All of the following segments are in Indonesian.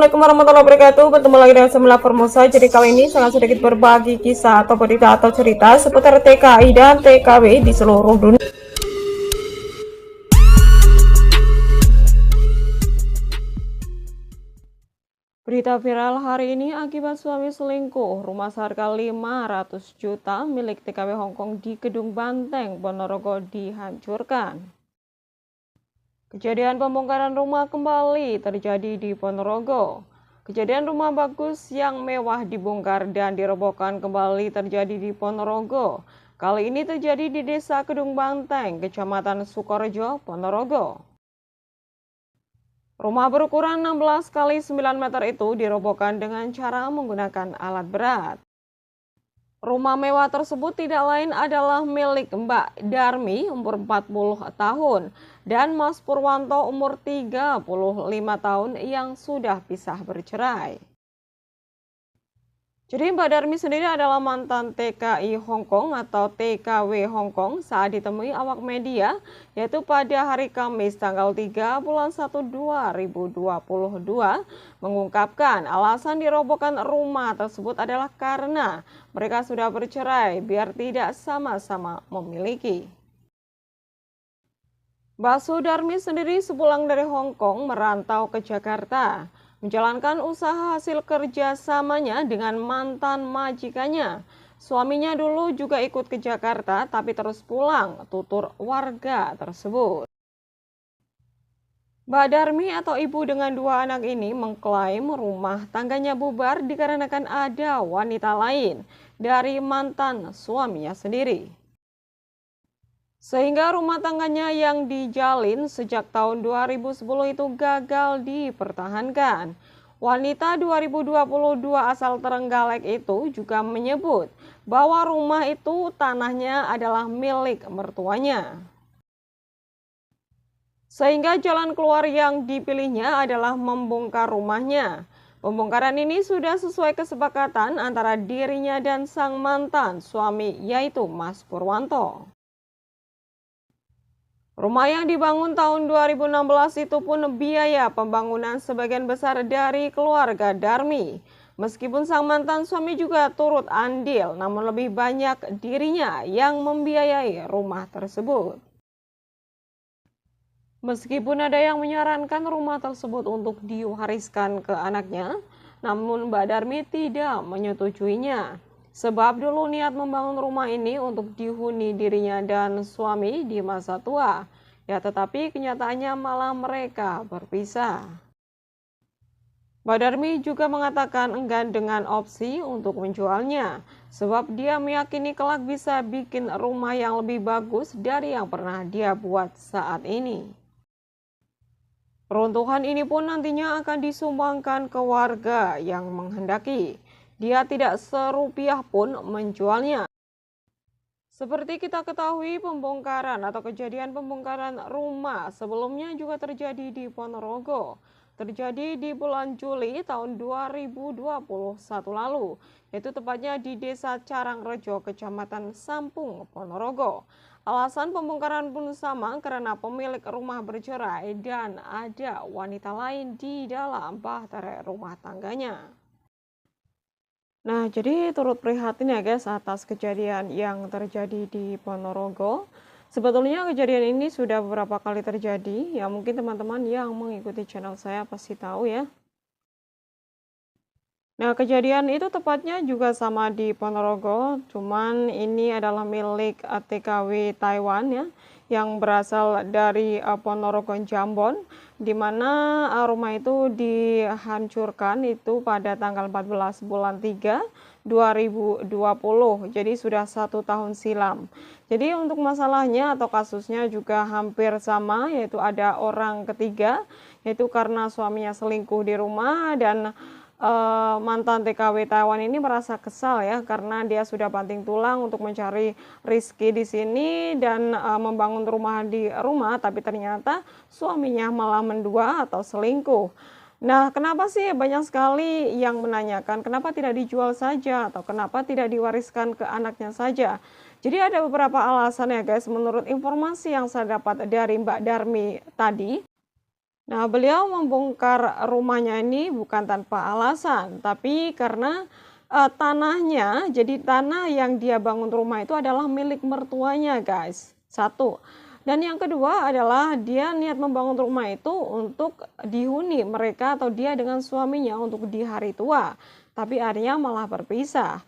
Assalamualaikum warahmatullahi wabarakatuh. Bertemu lagi dengan Semula Formosa. Jadi kali ini sangat sedikit berbagi kisah atau berita atau cerita seputar TKI dan TKW di seluruh dunia. Berita viral hari ini akibat suami selingkuh, rumah seharga 500 juta milik TKW Hongkong di Kedung Banteng, Ponorogo dihancurkan. Kejadian pembongkaran rumah kembali terjadi di Ponorogo. Kejadian rumah bagus yang mewah dibongkar dan dirobohkan kembali terjadi di Ponorogo. Kali ini terjadi di Desa Kedung Banteng, Kecamatan Sukorejo, Ponorogo. Rumah berukuran 16 x 9 meter itu dirobohkan dengan cara menggunakan alat berat. Rumah mewah tersebut tidak lain adalah milik Mbak Darmi umur 40 tahun dan Mas Purwanto umur 35 tahun yang sudah pisah bercerai. Jadi Mbak Darmi sendiri adalah mantan TKI Hongkong atau TKW Hongkong saat ditemui awak media, yaitu pada hari Kamis tanggal 3 bulan 1 2022, mengungkapkan alasan dirobohkan rumah tersebut adalah karena mereka sudah bercerai biar tidak sama-sama memiliki. Mbak Sudarmi sendiri sepulang dari Hongkong merantau ke Jakarta, menjalankan usaha hasil kerjasamanya dengan mantan majikannya. Suaminya dulu juga ikut ke Jakarta tapi terus pulang, tutur warga tersebut. Mbak Darmi atau ibu dengan dua anak ini mengklaim rumah tangganya bubar dikarenakan ada wanita lain dari mantan suaminya sendiri. Sehingga rumah tangganya yang dijalin sejak tahun 2010 itu gagal dipertahankan. Wanita 2022 asal Trenggalek itu juga menyebut bahwa rumah itu tanahnya adalah milik mertuanya. Sehingga jalan keluar yang dipilihnya adalah membongkar rumahnya. Pembongkaran ini sudah sesuai kesepakatan antara dirinya dan sang mantan suami yaitu Mas Purwanto. Rumah yang dibangun tahun 2016 itu pun biaya pembangunan sebagian besar dari keluarga Darmi. Meskipun sang mantan suami juga turut andil, namun lebih banyak dirinya yang membiayai rumah tersebut. Meskipun ada yang menyarankan rumah tersebut untuk diwariskan ke anaknya, namun Mbak Darmi tidak menyetujuinya. Sebab dulu niat membangun rumah ini untuk dihuni dirinya dan suami di masa tua. Ya tetapi kenyataannya malah mereka berpisah. Mbak Darmi juga mengatakan enggan dengan opsi untuk menjualnya. Sebab dia meyakini kelak bisa bikin rumah yang lebih bagus dari yang pernah dia buat saat ini. Peruntukan ini pun nantinya akan disumbangkan ke warga yang menghendaki. Dia tidak serupiah pun menjualnya. Seperti kita ketahui, pembongkaran atau kejadian pembongkaran rumah sebelumnya juga terjadi di Ponorogo. Terjadi di bulan Juli tahun 2021 lalu, yaitu tepatnya di Desa Carangrejo, Kecamatan Sampung, Ponorogo. Alasan pembongkaran pun sama karena pemilik rumah bercerai dan ada wanita lain di dalam bahtera rumah tangganya. Nah, jadi turut prihatin ya guys atas kejadian yang terjadi di Ponorogo. Sebetulnya kejadian ini sudah beberapa kali terjadi, ya mungkin teman-teman yang mengikuti channel saya pasti tahu ya. Nah, kejadian itu tepatnya juga sama di Ponorogo, cuman ini adalah milik TKW Taiwan ya, yang berasal dari Ponorogo Jambon, di mana rumah itu dihancurkan itu pada tanggal 14 bulan 3 2020, jadi sudah 1 tahun silam. Jadi untuk masalahnya atau kasusnya juga hampir sama, yaitu ada orang ketiga, yaitu karena suaminya selingkuh di rumah dan mantan TKW Taiwan ini merasa kesal ya karena dia sudah banting tulang untuk mencari rezeki di sini dan membangun rumah di rumah, tapi ternyata suaminya malah mendua atau selingkuh. Nah, kenapa sih banyak sekali yang menanyakan kenapa tidak dijual saja atau kenapa tidak diwariskan ke anaknya saja. Jadi ada beberapa alasan ya guys menurut informasi yang saya dapat dari Mbak Darmi tadi. Nah, beliau membongkar rumahnya ini bukan tanpa alasan, tapi karena tanahnya, jadi tanah yang dia bangun rumah itu adalah milik mertuanya, guys. Satu. Dan yang kedua adalah dia niat membangun rumah itu untuk dihuni mereka atau dia dengan suaminya untuk di hari tua. Tapi akhirnya malah berpisah.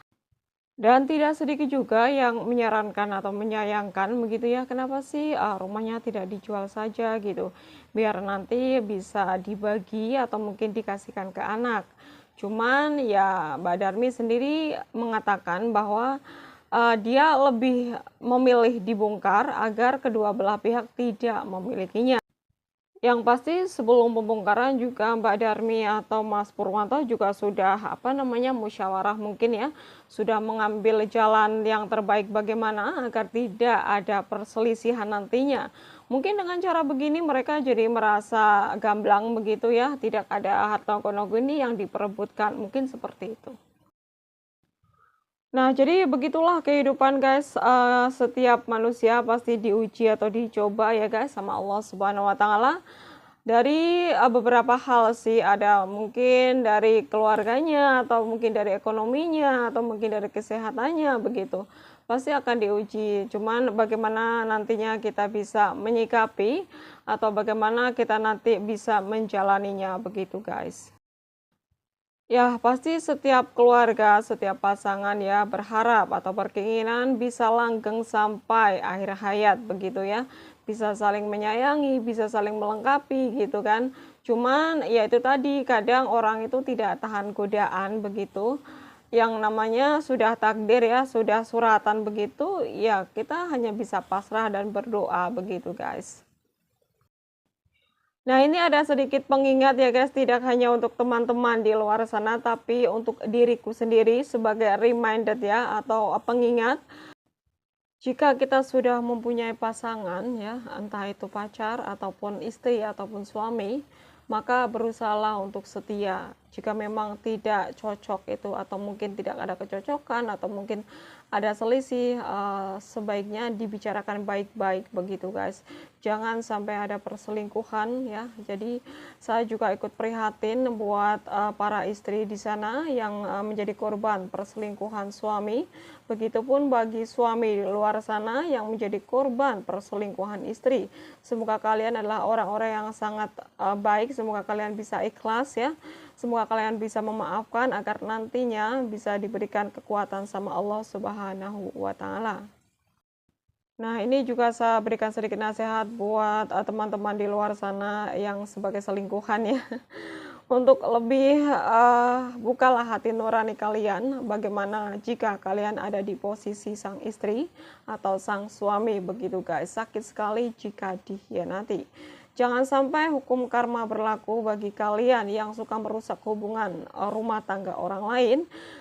Dan tidak sedikit juga yang menyarankan atau menyayangkan begitu ya, kenapa sih rumahnya tidak dijual saja gitu, biar nanti bisa dibagi atau mungkin dikasihkan ke anak. Cuman ya Mbak Darmi sendiri mengatakan bahwa dia lebih memilih dibongkar agar kedua belah pihak tidak memilikinya. Yang pasti sebelum pembongkaran juga Mbak Darmi atau Mas Purwanto juga sudah musyawarah mungkin ya, sudah mengambil jalan yang terbaik bagaimana agar tidak ada perselisihan nantinya. Mungkin dengan cara begini mereka jadi merasa gamblang begitu ya, tidak ada harta gono gini yang diperebutkan, mungkin seperti itu. Nah, jadi begitulah kehidupan guys, setiap manusia pasti diuji atau dicoba ya guys sama Allah Subhanahu wa taala. Dari beberapa hal sih, ada mungkin dari keluarganya atau mungkin dari ekonominya atau mungkin dari kesehatannya begitu. Pasti akan diuji. Cuman bagaimana nantinya kita bisa menyikapi atau bagaimana kita nanti bisa menjalaninya begitu guys. Ya, pasti setiap keluarga, setiap pasangan ya berharap atau berkeinginan bisa langgeng sampai akhir hayat begitu ya. Bisa saling menyayangi, bisa saling melengkapi gitu kan. Cuman ya itu tadi kadang orang itu tidak tahan godaan begitu. Yang namanya sudah takdir ya, sudah suratan begitu, ya kita hanya bisa pasrah dan berdoa begitu guys. Nah, ini ada sedikit pengingat ya guys, tidak hanya untuk teman-teman di luar sana, tapi untuk diriku sendiri sebagai reminder ya, atau pengingat. Jika kita sudah mempunyai pasangan ya, entah itu pacar ataupun istri ataupun suami, maka berusahalah untuk setia. Jika memang tidak cocok itu atau mungkin tidak ada kecocokan atau mungkin ada selisih, sebaiknya dibicarakan baik-baik begitu guys. Jangan sampai ada perselingkuhan ya. Jadi saya juga ikut prihatin buat para istri di sana yang menjadi korban perselingkuhan suami. Begitupun bagi suami di luar sana yang menjadi korban perselingkuhan istri. Semoga kalian adalah orang-orang yang sangat baik, semoga kalian bisa ikhlas ya. Semoga kalian bisa memaafkan agar nantinya bisa diberikan kekuatan sama Allah Subhanahu wa taala. Nah, ini juga saya berikan sedikit nasihat buat teman-teman di luar sana yang sebagai selingkuhan ya. Untuk lebih bukalah hati nurani kalian, bagaimana jika kalian ada di posisi sang istri atau sang suami begitu guys. Sakit sekali jika dikhianati. Jangan sampai hukum karma berlaku bagi kalian yang suka merusak hubungan rumah tangga orang lain.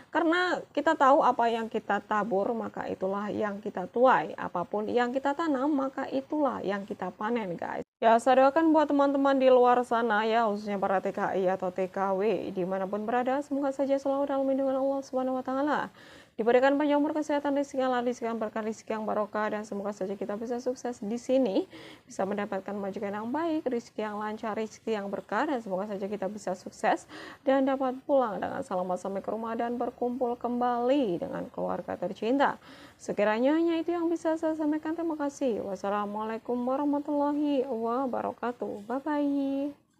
Karena kita tahu apa yang kita tabur, maka itulah yang kita tuai. Apapun yang kita tanam, maka itulah yang kita panen guys. Ya, saya doakan buat teman-teman di luar sana ya, khususnya para TKI atau TKW, dimanapun berada, semoga saja selalu dalam lindungan Allah Subhanahu wa taala. Diberikan panjang umur, kesehatan, rezeki yang halal, rezeki yang berkah, rezeki yang barokah, dan semoga saja kita bisa sukses di sini, bisa mendapatkan majikan yang baik, rezeki yang lancar, rezeki yang berkah, dan semoga saja kita bisa sukses dan dapat pulang dengan selamat sampai ke rumah dan berkumpul kembali dengan keluarga tercinta. Sekiranya hanya itu yang bisa saya sampaikan. Terima kasih. Wassalamualaikum warahmatullahi wabarakatuh. Bye bye.